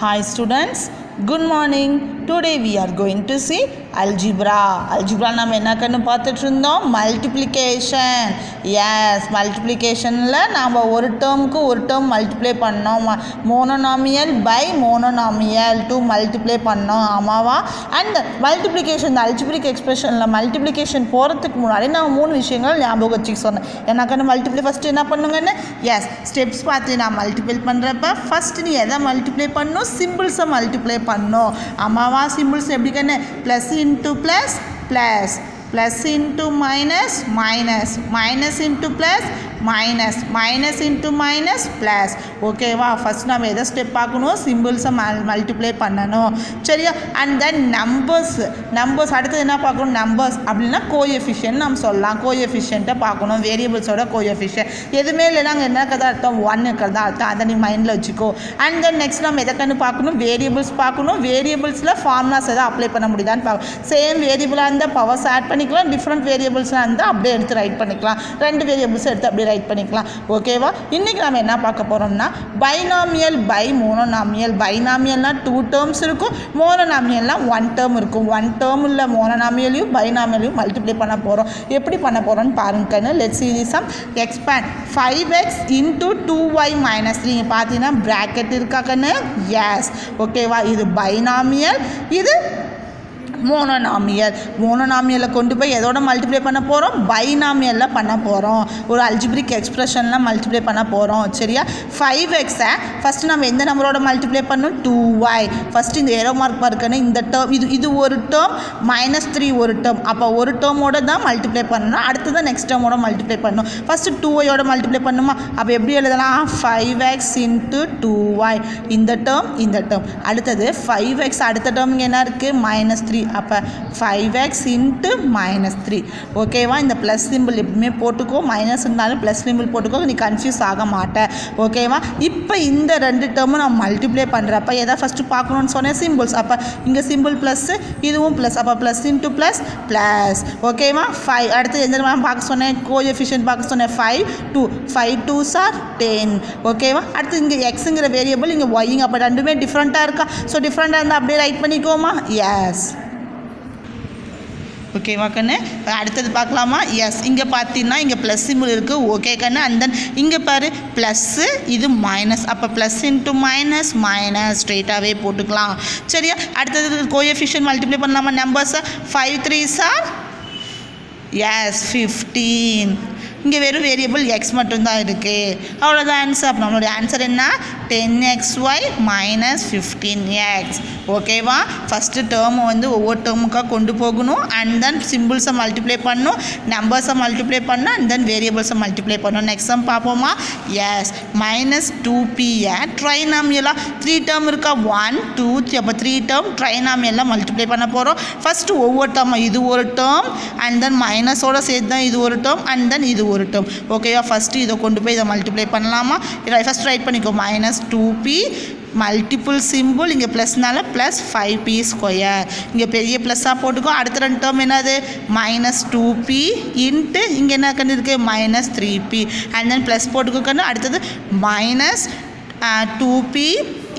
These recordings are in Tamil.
Hi students, good morning. Today we are going to see algebra. Algebra நம்ம என்ன கண்ணு பார்த்துட்டு இருந்தோம்? Multiplication. Yes, multiplicationல நாம ஒரு டேர்முக்கு ஒரு டேர்ம் மல்டிப்ளை பண்ணோம். monomial by monomial to multiply பண்ணோம். ஆமாவா? And multiplication the algebraic expressionல multiplication போறதுக்கு முன்னாடி நான் மூணு விஷயங்கள் ஞாபகம் வச்சுக்க சொன்னேன். என்ன கண்ணு multiply first என்ன பண்ணுங்கன்னு? Yes, steps பார்த்து நான் மல்டிப்ளை பண்றப்ப first நீ எதை மல்டிப்ளை பண்ணனும்? symbols மல்டிப்ளை பண்ணனும். ஆமாவா? symbols எப்படி கண்ணு? plus into plus plus plus into minus minus minus into plus minus minus into minus plus ஓகேவா ஃபர்ஸ்ட் நாம எதை ஸ்டெப் பார்க்கணும் சிம்பிள்ஸை மல்டிப்ளை பண்ணணும் சரியா அண்ட் தென் நம்பர்ஸ் அடுத்து என்ன பார்க்கணும் நம்பர்ஸ் அப்படின்னா கோஎஃபிஷியன்ட் நம்ம சொல்லலாம் கோஎஃபிஷியன்ட்டை பார்க்கணும் வேரியபிள்ஸோட கோஎஃபிஷியன்ட் எதுவுமே இல்லைனா அங்கே என்ன இருக்கிறதா அர்த்தம் 1 இருக்கிறதா அர்த்தம் அதை நீ மைண்டில் வச்சுக்கோ அண்ட் தென் நெக்ஸ்ட் நம்ம எதை கண்டு பார்க்கணும் வேரியபிள்ஸ் பார்க்கணும் வேரியபிள்ஸில் ஃபார்முலாஸ் எதாவது அப்ளை பண்ண முடியுதான்னு பார்க்கணும் சேம் வேரியபிளாக இருந்தால் பவர்ஸ் ஆட் பண்ணிக்கலாம் டிஃப்ரெண்ட் வேரியபிள்ஸ்லாம் இருந்தால் அப்படியே எடுத்து ரைட் பண்ணிக்கலாம் ரெண்டு வேரியபிள்ஸ் எடுத்து அப்படியே ரைட் பண்ணிக்கலாம் ஓகேவா இன்றைக்கி நம்ம என்ன பார்க்க போகிறோம்னா பைனாமியல் பை மோனோனாமியல் பைனாமியல்னா 2 டேர்ம்ஸ் இருக்கும் மோனோனாமியல்னா 1 டேர்ம் இருக்கும் 1 டேர்ம் உள்ள மோனோனாமியலையும் பைனாமியலையும் மல்டிப்ளை பண்ண போகிறோம் எப்படி பண்ண போகிறோம்னு பாருங்கன்னு let's see this sum expand 5x into 2y minus 3 நீங்கள் பார்த்தீங்கன்னா ப்ராக்கெட் இருக்காக்கன்னு எஸ் ஓகேவா இது பைனாமியல் இது மோனோனாமியலை கொண்டு போய் எதோட மல்டிப்ளை பண்ண போகிறோம் பைனாமியலில் பண்ண போகிறோம் ஒரு அல்ஜிப்ரிக் எக்ஸ்பிரஷனில் மல்டிப்ளை பண்ண போகிறோம் சரியா 5xஐ ஃபஸ்ட்டு நம்ம எந்த நம்பரோட மல்டிப்ளை பண்ணணும் 2y ஃபஸ்ட்டு இந்த ஏரோ மார்க் பார்க்கணும் இந்த டேர்ம் இது ஒரு டேர்ம் -3 ஒரு டேர்ம் அப்போ ஒரு டேர்மோட தான் மல்டிப்ளை பண்ணணும் அடுத்து தான் நெக்ஸ்ட் டேர்மோட மல்டிப்ளை பண்ணணும் ஃபஸ்ட்டு 2yயோட மல்டிப்ளை பண்ணுமா அப்போ எப்படி எழுதலாம் 5x into 2y இந்த டேர்ம் அடுத்தது 5x அடுத்த டேர்ம் இங்கே என்ன இருக்குது -3 அப்போ 5x into -3 ஓகேவா இந்த ப்ளஸ் சிம்பிள் எப்பவுமே போட்டுக்கோ மைனஸ் இருந்தாலும் ப்ளஸ் சிம்பிள் போட்டுக்கோ நீ கன்ஃபியூஸ் ஆக மாட்டேன் ஓகேவா இப்போ இந்த ரெண்டு டேர்மும் நம்ம மல்டிப்ளை பண்ணுறப்ப எதை ஃபஸ்ட்டு பார்க்கணுன்னு சொன்னேன் சிம்பிள்ஸ் அப்போ இங்கே சிம்பிள் ப்ளஸ்ஸு இதுவும் ப்ளஸ் அப்போ ப்ளஸ் இன்ட்டு ப்ளஸ் ஓகேவா 5 அடுத்து எந்த பார்க்க சொன்னேன் கோஎஃபிஷியன்ட் பார்க்க சொன்னேன் 5 2s are 10 ஓகேவா அடுத்து இங்கே எக்ஸுங்கிற வேரியபிள் இங்கே ஒய்ங்க அப்போ ரெண்டுமே டிஃப்ரெண்ட்டாக இருக்கா ஸோ டிஃப்ரெண்ட்டாக இருந்தால் அப்படியே ரைட் பண்ணிக்கோமா எஸ் ஓகேவா கண்ணு அடுத்தது பார்க்கலாமா எஸ் இங்கே பார்த்தீங்கன்னா இங்கே ப்ளஸ் சிம்பிள் இருக்குது ஓகே கண்ணு அண்ட் தென் இங்கே பாரு ப்ளஸ்ஸு இது மைனஸ் அப்போ ப்ளஸ் இன்ட்டு மைனஸ் ஸ்ட்ரெயிட்டாகவே போட்டுக்கலாம் சரியா அடுத்தது கோஎஃபிஷியன்ட் மல்டிப்ளை பண்ணலாமா நம்பர்ஸை 5 3s are எஸ் 15 இங்கே வெறும் வேரியபிள் எக்ஸ் மட்டும்தான் இருக்குது அவ்வளோதான் ஆன்சர் அப்போ நம்மளுடைய ஆன்சர் என்ன 10xy -15x ஓகேவா ஃபஸ்ட்டு டேர்மை வந்து ஒவ்வொரு டேர்முக்காக கொண்டு போகணும் அண்ட் தென் சிம்பிள்ஸை மல்டிப்ளை பண்ணணும் நம்பர்ஸை மல்டிப்ளை பண்ணணும் அண்ட் தென் வேரியபிள்ஸை மல்டிப்ளை பண்ணணும் நெக்ஸ்ட் சம் பார்ப்போமா எஸ் -2p ட்ரைனாமியலாக 3 டேர்ம் இருக்கா 1 2 3 அப்போ 3 டேர்ம் ட்ரைனாமியலாக மல்டிப்ளை பண்ண போகிறோம் ஃபஸ்ட்டு ஒவ்வொரு டேர்ம் இது ஒரு டேர்ம் அண்ட் தென் மைனஸோட சேர்த்து தான் இது ஒரு டேர்ம் அண்ட் தென் இது ஒரு டேர்ம் ஓகேவா ஃபஸ்ட்டு இதை கொண்டு போய் இதை மல்டிப்ளை பண்ணலாமா ஃபஸ்ட் ரைட் பண்ணிக்கோ -2p மல்டிபிள் சிம்பிள் இங்கே ப்ளஸ்னால +5p². இங்கே பெரிய ப்ளஸ்ஸாக போட்டுக்கோ அடுத்த ரெண்டு டேர்ம் என்னது -2p இன்ட்டு இங்கே என்ன கண்டு இருக்குது -3p அண்ட் தென் ப்ளஸ் போட்டுக்கோக்கன்னு அடுத்தது -2p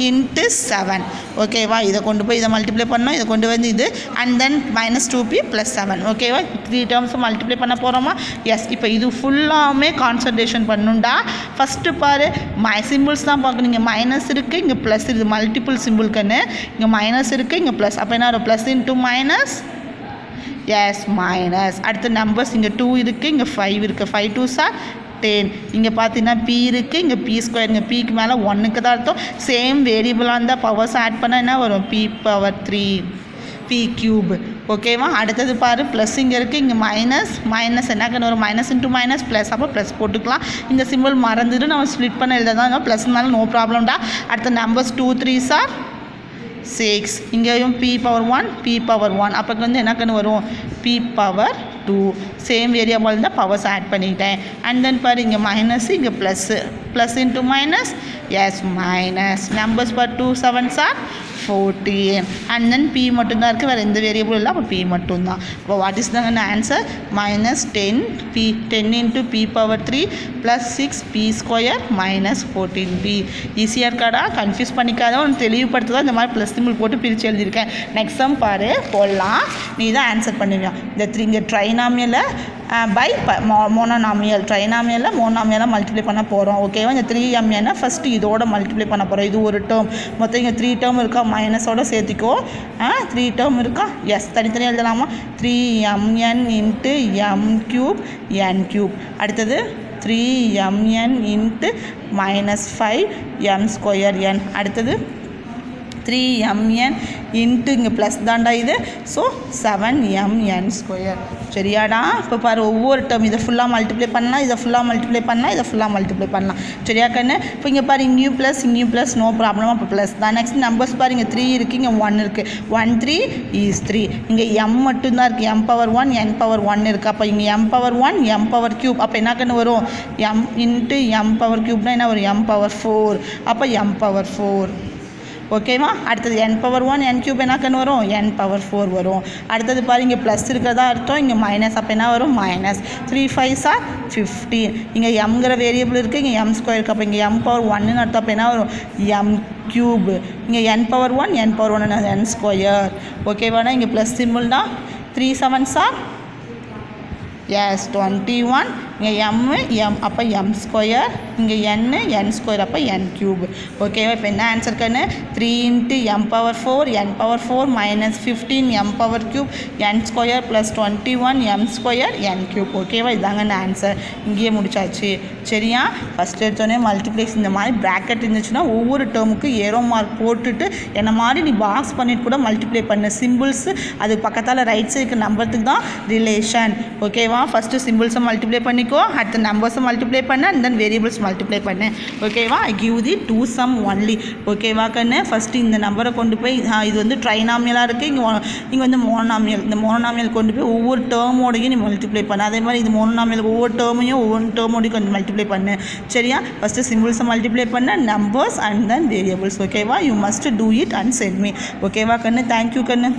into 7 ஓகேவா இதை கொண்டு போய் இதை மல்டிப்ளை பண்ணோம் இதை கொண்டு வந்து இது அண்ட் தென் -2p + 7 ஓகேவா 3 டேர்ம்ஸை மல்டிப்ளை பண்ண போகிறோமா எஸ் இப்போ இது ஃபுல்லாமே கான்சன்ட்ரேஷன் பண்ணுண்டா ஃபஸ்ட்டு பாரு சிம்பிள்ஸ் தான் பார்க்கணும் இங்கே மைனஸ் இருக்குது இங்கே ப்ளஸ் இருக்குது மல்டிபிள் சிம்பிள்க்குன்னு இங்கே மைனஸ் இருக்குது இங்கே ப்ளஸ் அப்போ என்ன வரும் plus into minus is minus அடுத்த நம்பர்ஸ் இங்கே 2 இருக்குது இங்கே 5 இருக்குது 5 2s are 10 இங்கே பார்த்தீங்கன்னா p இருக்குது இங்கே p² இங்கே pக்கு மேலே 1க்கு தான் அர்த்தம் சேம் வேரியபிளாக இருந்தால் பவர்ஸ் ஆட் பண்ணால் என்ன வரும் p⁻3 p³ ஓகேவா அடுத்தது பாரு ப்ளஸ் இங்கே இருக்குது இங்கே மைனஸ் என்ன கண்ணு வரும் மைனஸ் இன்ட்டு மைனஸ் ப்ளஸ் அப்போ ப்ளஸ் போட்டுக்கலாம் இந்த சிம்பிள் மறந்துட்டு நம்ம ஸ்ப்ளிட் பண்ண எழுதாதான் ப்ளஸ்னால நோ ப்ராப்ளம்டா அடுத்த நம்பர்ஸ் 2 3s are 6 இங்கேயும் p⁻1 அப்போ வந்து என்ன கண்ணு வரும் p⁻2 சேம் வேரியபிள் தான் பவர்ஸ் ஆட் பண்ணிட்டேன் அண்ட் தென் பாரு இங்கே மைனஸ் இங்கே plus into minus is minus numbers பார் 2 7s are 14 and then p மட்டும்தான் இருக்குது, வேறு எந்த வேரியபிள் இல்லை, அப்போ p மட்டும்தான். அப்போ what is the answer? -10p 10 into p power 3 plus 6p square minus 14p. ஈஸியாக இருக்காடா, கன்ஃபியூஸ் பண்ணிக்காத, ஒன்று தெளிவுபடுத்துதான் இந்த மாதிரி ப்ளஸ் சிம்பிள் போட்டு பிரித்து எழுதியிருக்கேன். நெக்ஸ்ட் சம் பாரு, போடலாம், நீ தான் ஆன்சர் பண்ணுவியா. இங்கே ட்ரைனாமியலை பை மோனோனாமியல், ட்ரைனாமியலில் மோனோனாமியலாக மல்டிப்ளை பண்ண போகிறோம். ஓகேவா? இந்த 3mn ஃபஸ்ட்டு இதோட மல்டிப்ளை பண்ண போகிறோம். இது ஒரு டேர்ம், மொத்தம் இங்கே 3 டேர்ம் இருக்கா, மைனஸோட சேர்த்திக்கோ. 3 டேர்ம் இருக்கா, எஸ், தனித்தனியாக எழுதலாமா? 3mn into m cube n cube. அடுத்தது 3mn into -5m square n. அடுத்தது 3mn இன்ட்டு இங்கே ப்ளஸ் தாண்டா இது, ஸோ 7mn ஸ்கொயர். சரியாடா? இப்போ பாரு, ஒவ்வொரு டேர்ம் இதை ஃபுல்லாக மல்டிப்ளை பண்ணலாம், இதை ஃபுல்லாக மல்டிப்ளை பண்ணலாம், இதை ஃபுல்லாக மல்டிப்ளை பண்ணலாம். சரியா கண்ணு? இப்போ இங்கே பாரு, இங்கேயும் ப்ளஸ் நோ ப்ராப்ளம், அப்போ ப்ளஸ் தான். நெக்ஸ்ட் நம்பர்ஸ் பாரு, இங்கே 3 இருக்குது, இங்கே 1 இருக்குது. 1 3 is 3. இங்கே m மட்டும்தான் இருக்குது, m power 1 n power 1 இருக்குது. அப்போ இங்கே m power 1 m power cube, அப்போ என்ன கண்ணு வரும்? m இன்ட்டு m power cubeனா என்ன வரும்? m power 4. அப்போ m power 4. ஓகேவா? அடுத்தது n power 1 n cube என்ன கண்ணு வரும்? n power 4 வரும். அடுத்தது பாரு, இங்கே ப்ளஸ் இருக்கிறதா அர்த்தம், இங்கே மைனஸ், அப்போ என்ன வரும்? மைனஸ். 3 5s are 15. இங்கே mங்கிற வேரியபிள் இருக்குது, இங்கே m ஸ்கொயர் இருக்குது, அப்போ இங்கே m power 1ன்னு அர்த்தம், அப்போ என்ன வரும்? m cube. இங்கே n power 1 n power 1 n square. ஓகேவாண்ணா? இங்கே ப்ளஸ் சிம்பிள் தான். 3 7s are yes 21. இங்கே m அப்போ m ஸ்கொயர், இங்கே n ஸ்கொயர், அப்போ n க்யூப். ஓகேவா? இப்போ என்ன ஆன்சர் கண்ணு? 3 into m power 4 n power 4 minus 15 m power cube n square plus 21 m square n cube. ஓகேவா? இதாங்க ஆன்சர். இங்கேயே முடிச்சாச்சு. சரியா? ஃபஸ்ட் எடுத்தோடனே மல்டிப்ளெக்ஸ் இந்த மாதிரி ப்ராக்கெட் இருந்துச்சுன்னா ஒவ்வொரு டேர்முக்கு ஏரோ மார்க் போட்டுட்டு என்ன மாதிரி நீ பாக்ஸ் பண்ணிட்டு கூட மல்டிப்ளை பண்ணு. சிம்பிள்ஸ் அது பக்கத்தால் ரைட் சைடுக்கு நம்பருக்கு தான் ரிலேஷன். ஓகேவா? ஃபஸ்ட்டு சிம்பிள்ஸை மல்டிப்ளை பண்ணிக்கோ, அடுத்த நம்பர்ஸை மல்டிப்ளை பண்ண, அண்ட் தென் வேரியபிள்ஸ் மல்டிப்ளை பண்ணு. ஓகேவா? I give the 2 sum only. ஓகேவா கண்ணு? ஃபஸ்ட்டு இந்த நம்பரை கொண்டு போய் இது வந்து ட்ரைனாமியலாக இருக்குது, இங்கே வந்து மோனோனாமியல். இந்த மோனோனாமியல் கொண்டு போய் ஒவ்வொரு டேர்மோடையும் நீ மல்டிப்ளை பண்ணு. அதே மாதிரி இது மோனோனாமியல் ஒவ்வொரு டேர்மோடையும் கொஞ்சம் மல்டிப்ளை பண்ணு. சரியா? ஃபஸ்ட்டு சிம்பிள்ஸை மல்டிப்ளை பண்ண, நம்பர்ஸ் அண்ட் தென் வேரியபிள்ஸ். ஓகேவா? You must do it and send me. ஓகேவா கண்ணு? தேங்க்யூ கண்ணு.